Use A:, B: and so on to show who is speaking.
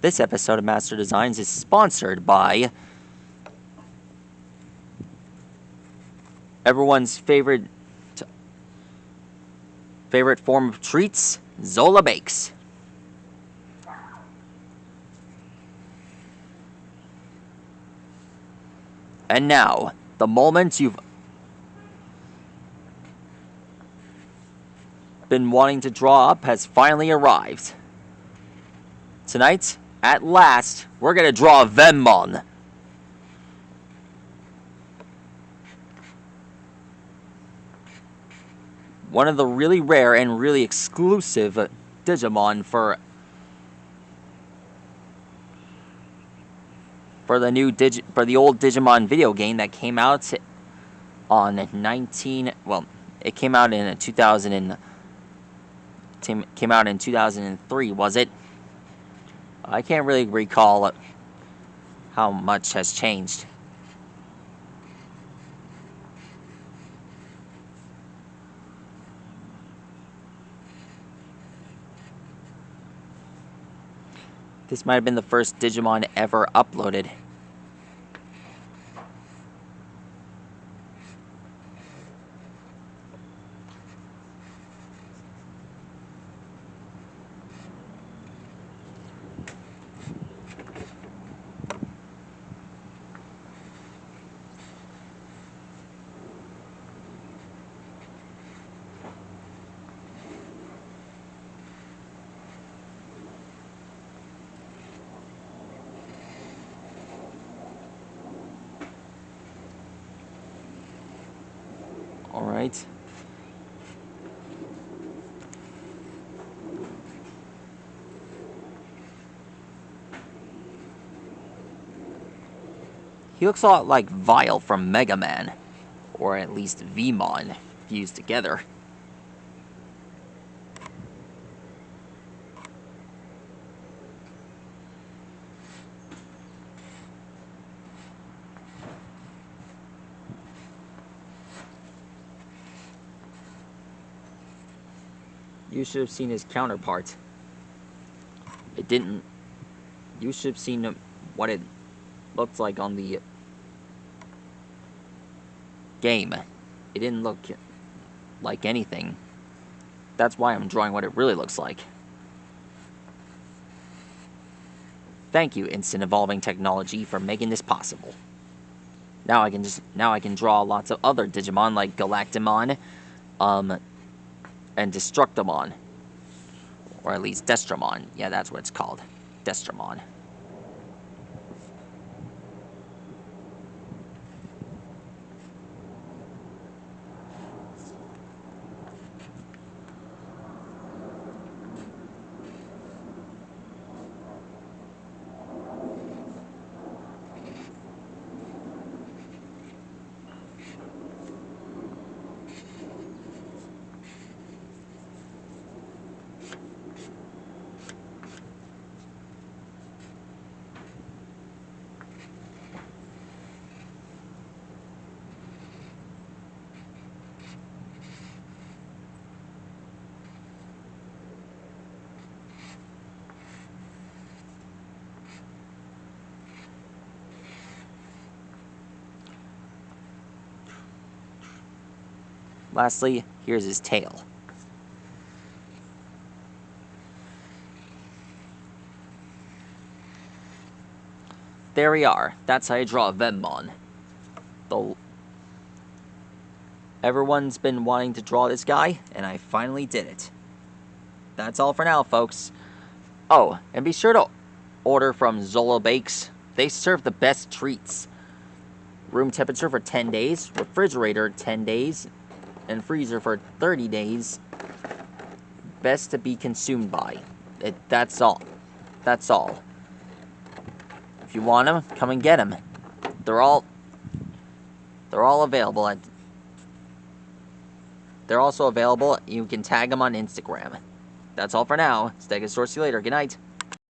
A: This episode of Master Designs is sponsored by everyone's favorite form of treats, Zola Bakes. And now, the moment you've been wanting to draw up has finally arrived. Tonight, at last, we're gonna draw a vemmon. One of the really rare and really exclusive Digimon for the old Digimon video game that came out on it came out in 2003, was it? I can't really recall how much has changed. This might have been the first Digimon ever uploaded. Alright. He looks a lot like Vile from Mega Man, or at least Vemmon fused together. You should have seen his counterpart. It didn't. You should have seen what it looked like on the game. It didn't look like anything. That's why I'm drawing what it really looks like. Thank you, Instant Evolving Technology, for making this possible. Now I can draw lots of other Digimon like Galactimon, and Destructimon. Or at least Destromon. Yeah, that's what it's called. Destromon. Lastly, here's his tail. There we are. That's how you draw a vemmon. Everyone's been wanting to draw this guy, and I finally did it. That's all for now, folks. Oh, and be sure to order from Zola Bakes. They serve the best treats. Room temperature for 10 days, refrigerator 10 days, and freezer for 30 days. Best to be consumed by. That's all. That's all. If you want them, come and get them. They're all available at. They're also available. You can tag them on Instagram. That's all for now. Stegosaurus, see you later. Good night.